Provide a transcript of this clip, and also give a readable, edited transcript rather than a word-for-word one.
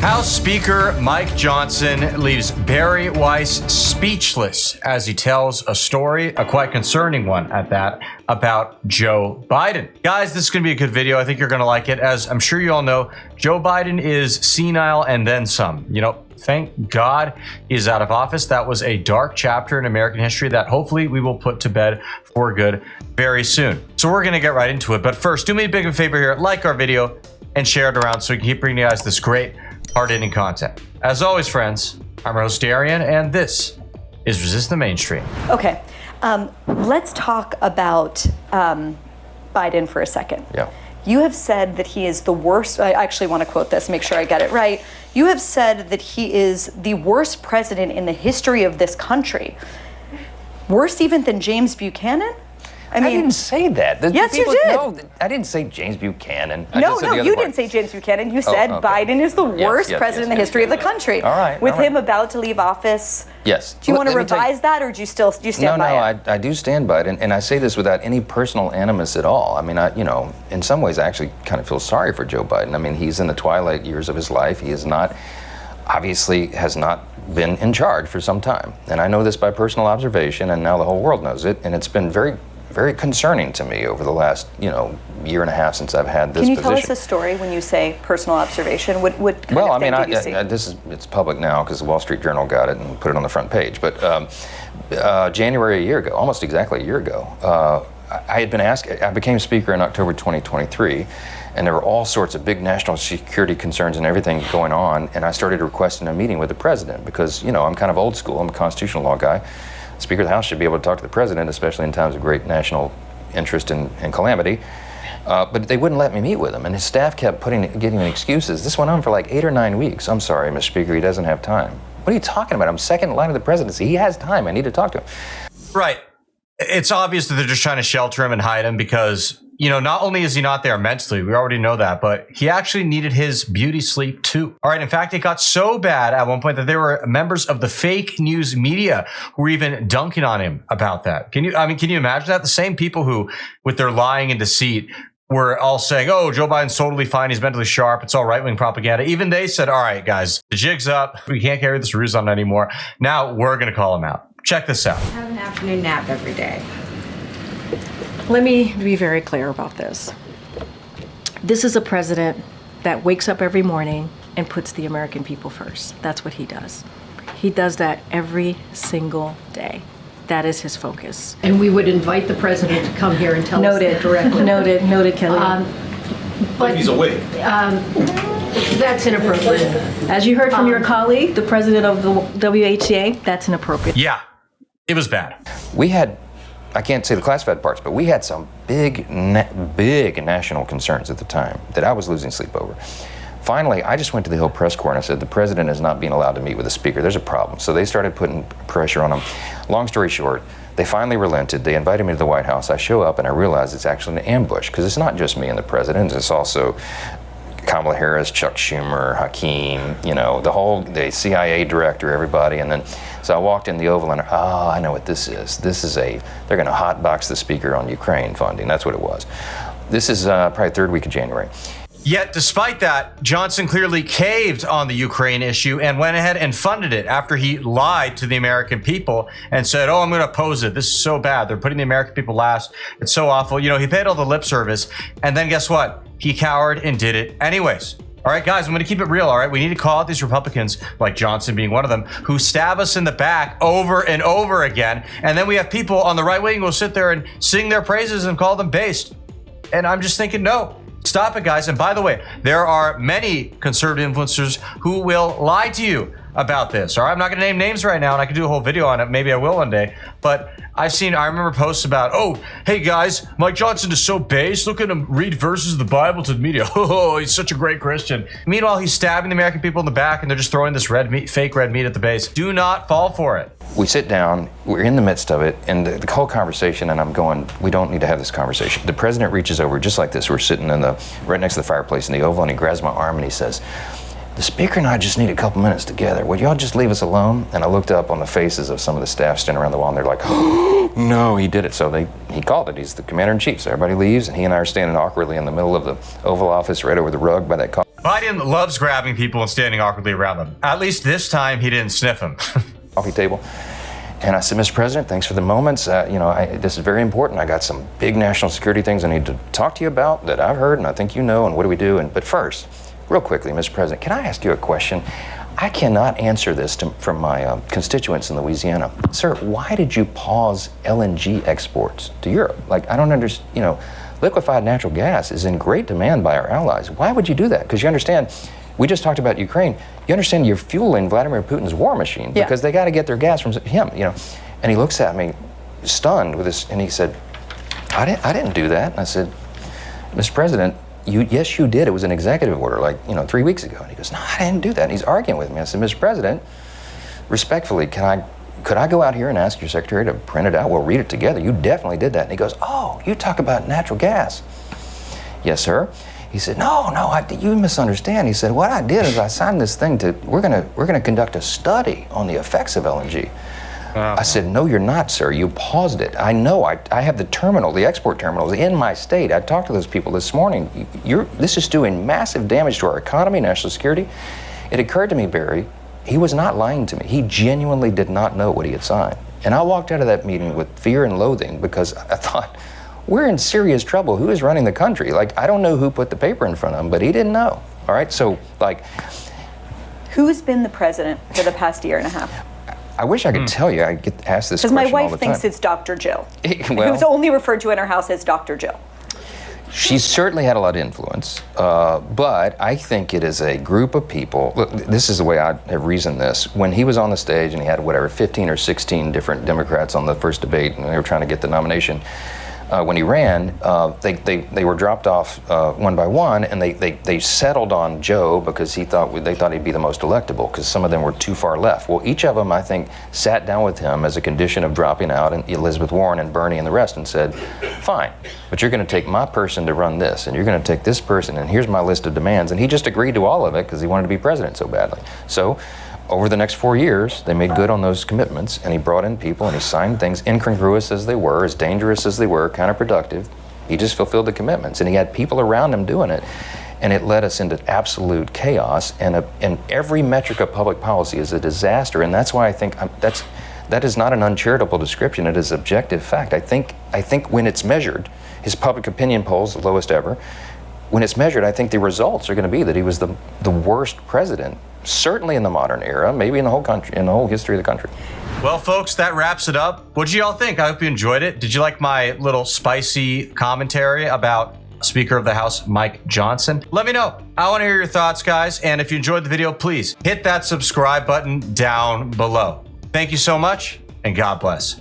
House Speaker Mike Johnson leaves Barry Weiss speechless as he tells a story, a quite concerning one at that, about Joe Biden. Guys, this is going to be a good video. I think you're going to like it. As I'm sure you all know, Joe Biden is senile and then some. You know, thank God he's out of office. That was a dark chapter in American history that hopefully we will put to bed for good very soon. So we're going to get right into it. But first, do me a big favor here. Like our video and share it around so we can keep bringing you guys this great hard-hitting content. As always, friends, I'm your host, Darian, and this is Resist the Mainstream. Okay, let's talk about Biden for a second. Yeah. You have said that he is the worst. I actually want to quote this, make sure I get it right. You have said that he is the worst president in the history of this country. Worse even than James Buchanan? I didn't say that. Yes, you did. No, I didn't say James Buchanan. No, you didn't say James Buchanan. You said Biden is the worst president in the history of the country. All right. With him about to leave office. Yes. Do you want to revise that, or do you stand by it? No, I do stand by it, and I say this without any personal animus at all. I mean, in some ways, I actually kind of feel sorry for Joe Biden. I mean, he's in the twilight years of his life. He is not, obviously, has not been in charge for some time, and I know this by personal observation, and now the whole world knows it, and it's been very concerning to me over the last, year and a half since I've had this position. Can you tell us a story when you say personal observation? What kind of thing did you see? It's public now because the Wall Street Journal got it and put it on the front page. But January a year ago, almost exactly a year ago, I had been asked. I became Speaker in October 2023, and there were all sorts of big national security concerns and everything going on. And I started requesting a meeting with the president because, I'm kind of old school. I'm a constitutional law guy. Speaker of the House should be able to talk to the president, especially in times of great national interest and calamity. But they wouldn't let me meet with him, and his staff kept getting excuses. This went on for like 8 or 9 weeks. I'm sorry, Mr. Speaker, he doesn't have time. What are you talking about? I'm second in line of the presidency. He has time. I need to talk to him. Right. It's obvious that they're just trying to shelter him and hide him because, not only is he not there mentally, we already know that, but he actually needed his beauty sleep too. All right. In fact, it got so bad at one point that there were members of the fake news media who were even dunking on him about that. Can you imagine that? The same people who, with their lying and deceit, were all saying, oh, Joe Biden's totally fine. He's mentally sharp. It's all right-wing propaganda. Even they said, all right, guys, the jig's up. We can't carry this ruse on anymore. Now we're going to call him out. Check this out. I have an afternoon nap every day. Let me be very clear about this. This is a president that wakes up every morning and puts the American people first. That's what he does. He does that every single day. That is his focus. And we would invite the president to come here and tell us that directly. Noted, Kelly. But he's awake. That's inappropriate. As you heard from your colleague, the president of the WHA, that's inappropriate. Yeah, it was bad. We had, I can't say the classified parts, but we had some big national concerns at the time that I was losing sleep over. Finally, I just went to the Hill press corps and I said, the president is not being allowed to meet with the speaker. There's a problem. So they started putting pressure on him. Long story short, they finally relented. They invited me to the White House. I show up and I realize it's actually an ambush because it's not just me and the president. It's also Kamala Harris, Chuck Schumer, Hakeem, the CIA director, everybody. And then, so I walked in the Oval and, I know what this is. They're going to hotbox the speaker on Ukraine funding. That's what it was. This is probably third week of January. Yet, despite that, Johnson clearly caved on the Ukraine issue and went ahead and funded it after he lied to the American people and said, oh, I'm going to oppose it. This is so bad. They're putting the American people last. It's so awful. He paid all the lip service. And then guess what? He cowered and did it anyways. All right, guys, I'm going to keep it real. All right, we need to call out these Republicans, like Johnson being one of them, who stab us in the back over and over again. And then we have people on the right wing who will sit there and sing their praises and call them based. And I'm just thinking, no. Stop it, guys. And by the way, there are many conservative influencers who will lie to you about this. All right, I'm not going to name names right now, and I could do a whole video on it. Maybe I will one day. But I remember posts about, oh, hey guys, Mike Johnson is so based. Look at him read verses of the Bible to the media. Oh, he's such a great Christian. Meanwhile, he's stabbing the American people in the back, and they're just throwing this fake red meat at the base. Do not fall for it. We sit down, we're in the midst of it, and the whole conversation, and I'm going, we don't need to have this conversation. The president reaches over just like this. We're sitting right next to the fireplace in the Oval, and he grabs my arm and he says, the speaker and I just need a couple minutes together. Would y'all just leave us alone? And I looked up on the faces of some of the staff standing around the wall, and they're like, oh, no, he did it. So he called it. He's the commander-in-chief. So everybody leaves, and he and I are standing awkwardly in the middle of the Oval Office right over the rug by that coffee. Biden loves grabbing people and standing awkwardly around them. At least this time he didn't sniff them. Coffee table. And I said, Mr. President, thanks for the moments. This is very important. I got some big national security things I need to talk to you about that I've heard and I think you know, and what do we do? But first, real quickly, Mr. President, can I ask you a question? I cannot answer this from my constituents in Louisiana. Sir, why did you pause LNG exports to Europe? Like, I don't understand, liquefied natural gas is in great demand by our allies. Why would you do that? Because you understand, we just talked about Ukraine. You understand you're fueling Vladimir Putin's war machine because they got to get their gas from him, And he looks at me stunned with this, and he said, I didn't do that. And I said, Mr. President, yes, you did. It was an executive order 3 weeks ago. And he goes, no, I didn't do that. And he's arguing with me. I said, Mr. President, respectfully, could I go out here and ask your secretary to print it out? We'll read it together. You definitely did that. And he goes, oh, you talk about natural gas. Yes, sir. He said, no, you misunderstand. He said, what I did is I signed this thing we're gonna conduct a study on the effects of LNG. I said, no, you're not, sir. You paused it. I know. I have the export terminals in my state. I talked to those people this morning. This is doing massive damage to our economy, national security. It occurred to me, Barry, he was not lying to me. He genuinely did not know what he had signed. And I walked out of that meeting with fear and loathing because I thought, we're in serious trouble. Who is running the country? I don't know who put the paper in front of him, but he didn't know. All right, so who's been the president for the past year and a half? I wish I could tell you. I get asked this question all the time. Because my wife thinks it's Dr. Jill, well, who's only referred to in her house as Dr. Jill. She certainly had a lot of influence, but I think it is a group of people. Look, this is the way I have reasoned this. When he was on the stage and he had 15 or 16 different Democrats on the first debate, and they were trying to get the nomination, when he ran, they were dropped off one by one, and they settled on Joe because they thought he'd be the most electable because some of them were too far left. Well, each of them, I think, sat down with him as a condition of dropping out, and Elizabeth Warren and Bernie and the rest, and said, fine, but you're going to take my person to run this, and you're going to take this person, and here's my list of demands. And he just agreed to all of it because he wanted to be president so badly. So over the next 4 years, they made good on those commitments, and he brought in people, and he signed things incongruous as they were, as dangerous as they were, counterproductive. He just fulfilled the commitments, and he had people around him doing it, and it led us into absolute chaos, and every metric of public policy is a disaster, and that's why I think that is not an uncharitable description. It is objective fact. I think when it's measured, his public opinion polls, the lowest ever, when it's measured, I think the results are going to be that he was the worst president, certainly in the modern era, maybe in the whole country, in the whole history of the country. Well, folks, that wraps it up. What did you all think? I hope you enjoyed it. Did you like my little spicy commentary about Speaker of the House Mike Johnson? Let me know. I want to hear your thoughts, guys. And if you enjoyed the video, please hit that subscribe button down below. Thank you so much, and God bless.